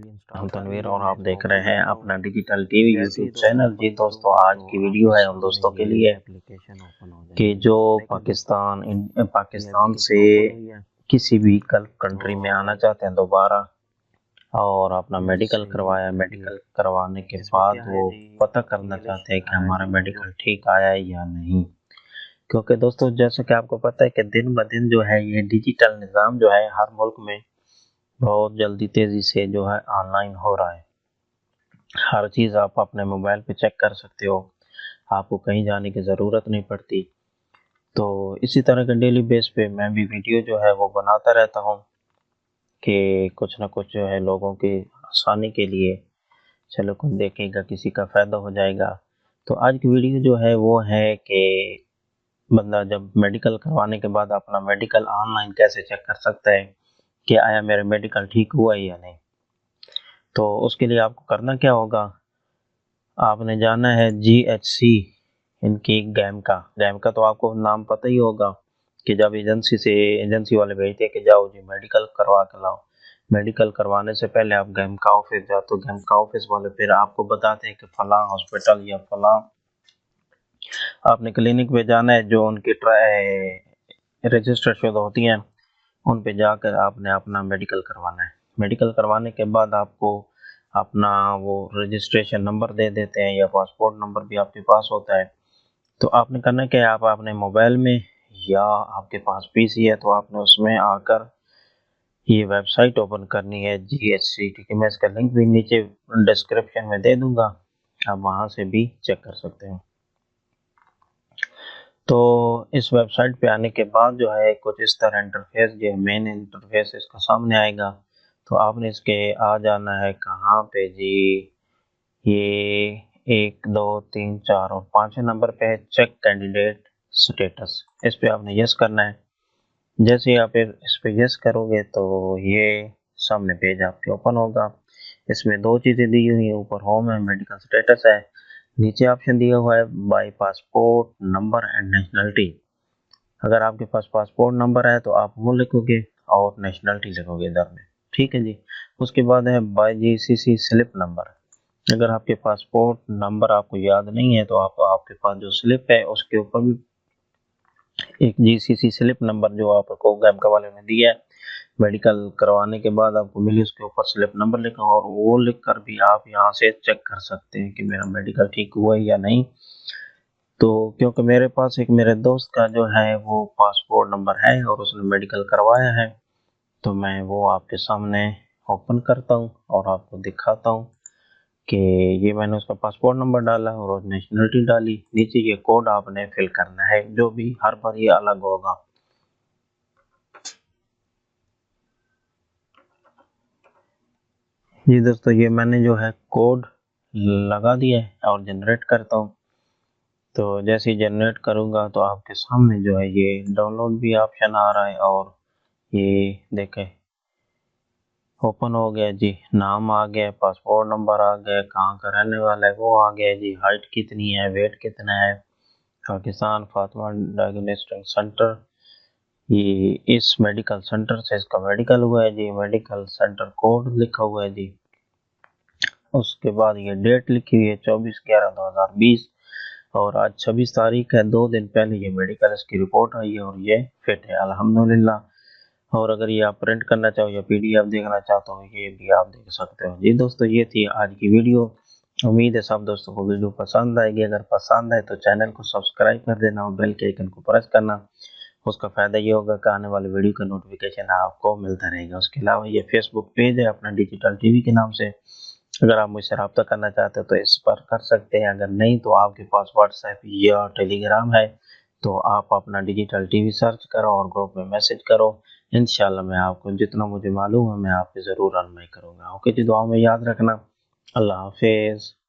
हम तनवीर और आप देख रहे हैं अपना डिजिटल टीवी यूट्यूब चैनल। जी दोस्तों, आज की वीडियो है उन दोस्तों के लिए कि जो पाकिस्तान से किसी भी गल्फ कंट्री में आना चाहते हैं दोबारा और अपना मेडिकल करवाया, मेडिकल करवाने के बाद वो पता करना चाहते हैं कि हमारा मेडिकल ठीक आया है या नहीं। क्योंकि दोस्तों, जैसे कि आपको पता है कि दिन ब दिन जो है ये डिजिटल निज़ाम जो है हर मुल्क में बहुत जल्दी तेज़ी से जो है ऑनलाइन हो रहा है। हर चीज़ आप अपने मोबाइल पे चेक कर सकते हो, आपको कहीं जाने की ज़रूरत नहीं पड़ती। तो इसी तरह के डेली बेस पे मैं भी वीडियो जो है वो बनाता रहता हूँ कि कुछ ना कुछ जो है लोगों की आसानी के लिए, चलो कोई देखेगा किसी का फ़ायदा हो जाएगा। तो आज की वीडियो जो है वो है कि बंदा जब मेडिकल करवाने के बाद अपना मेडिकल ऑनलाइन कैसे चेक कर सकता है कि आया मेरा मेडिकल ठीक हुआ है या नहीं। तो उसके लिए आपको करना क्या होगा, आपने जाना है GHC, इनकी गैम का तो आपको नाम पता ही होगा कि जब एजेंसी वाले भेजते हैं कि जाओ जी मेडिकल करवा के लाओ। मेडिकल करवाने से पहले आप गैम का ऑफिस जाओ तो गैम का ऑफिस वाले फिर आपको बताते हैं कि फलां हॉस्पिटल या फलां आपने क्लिनिक पे जाना है, जो उनकी रजिस्टर शुदा होती हैं उन पे जाकर आपने अपना मेडिकल करवाना है। मेडिकल करवाने के बाद आपको अपना वो रजिस्ट्रेशन नंबर दे देते हैं या पासपोर्ट नंबर भी आपके पास होता है। तो आपने करना क्या है, आप अपने मोबाइल में या आपके पास पीसी है तो आपने उसमें आकर ये वेबसाइट ओपन करनी है GHC। ठीक है, मैं इसका लिंक भी नीचे डिस्क्रिप्शन में दे दूंगा, आप वहां से भी चेक कर सकते हैं। तो इस वेबसाइट पे आने के बाद जो है कुछ इस तरह इंटरफेस, जो मेन इंटरफेस इसका सामने आएगा। तो आपने इसके आ जाना है कहाँ पे जी, ये 1 2 3 4 और 5वें नंबर पे है चेक कैंडिडेट स्टेटस। इस पे आपने यस करना है। जैसे ही आप इस पे यस करोगे तो ये सामने पेज आपके ओपन होगा। इसमें दो चीज़ें दी हुई हैं, ऊपर होम है, मेडिकल स्टेटस है, नीचे ऑप्शन दिया हुआ है by passport number and nationality. अगर आपके पास पासपोर्ट नंबर है तो आप वो लिखोगे और नेशनलिटी लिखोगे इधर में। ठीक है जी। उसके बाद है बाय GCC स्लिप नंबर। अगर आपके पासपोर्ट नंबर आपको याद नहीं है तो आप आपके पास जो स्लिप है उसके ऊपर भी एक GCC स्लिप नंबर जो आपको गैमका वाले ने दिया है, मेडिकल करवाने के बाद आपको मिली, उसके ऊपर स्लिप नंबर लिखा और वो लिख कर भी आप यहाँ से चेक कर सकते हैं कि मेरा मेडिकल ठीक हुआ है या नहीं। तो क्योंकि मेरे पास एक मेरे दोस्त का जो है वो पासपोर्ट नंबर है और उसने मेडिकल करवाया है, तो मैं वो आपके सामने ओपन करता हूँ और आपको दिखाता हूँ कि ये मैंने उसका पासपोर्ट नंबर डाला और नेशनलिटी डाली। नीचे ये कोड आपने फिल करना है, जो भी हर बार ये अलग होगा। जी दोस्तों, ये मैंने जो है कोड लगा दिया है और जनरेट करता हूँ। तो जैसे ही जनरेट करूँगा तो आपके सामने जो है ये डाउनलोड भी ऑप्शन आ रहा है और ये देखें ओपन हो गया जी। नाम आ गया, पासपोर्ट नंबर आ गया, कहाँ का रहने वाला है वो आ गया जी, हाइट कितनी है, वेट कितना है, पाकिस्तान फातिमा डायग्नोस्टिक सेंटर, ये इस मेडिकल सेंटर से इसका मेडिकल हुआ है जी, मेडिकल सेंटर कोड लिखा हुआ है जी। उसके बाद ये डेट लिखी हुई है 24/11/2020 और आज 26 तारीख है, 2 दिन पहले ये मेडिकल इसकी रिपोर्ट आई है और ये फिट है अल्हम्दुलिल्लाह। और अगर ये आप प्रिंट करना चाहो या PDF देखना चाहते हो ये भी आप देख सकते हो। जी दोस्तों, ये थी आज की वीडियो। उम्मीद है सब दोस्तों को वीडियो पसंद आएगी। अगर पसंद आए तो चैनल को सब्सक्राइब कर देना और बेल के आइकन को प्रेस करना। उसका फ़ायदा ये होगा कि आने वाले वीडियो का नोटिफिकेशन आपको मिलता रहेगा। उसके अलावा ये फेसबुक पेज है अपना डिजिटल टीवी के नाम से, अगर आप मुझसे रब्ता करना चाहते हो तो इस पर कर सकते हैं। अगर नहीं तो आपके पास व्हाट्सएप या टेलीग्राम है तो आप अपना डिजिटल टीवी सर्च करो और ग्रुप में मैसेज करो। इंशाल्लाह मैं आपको जितना मुझे मालूम है मैं आपकी ज़रूर रहनुमाई करूँगा। ओके जी, दुआ में याद रखना। अल्लाह हाफिज़।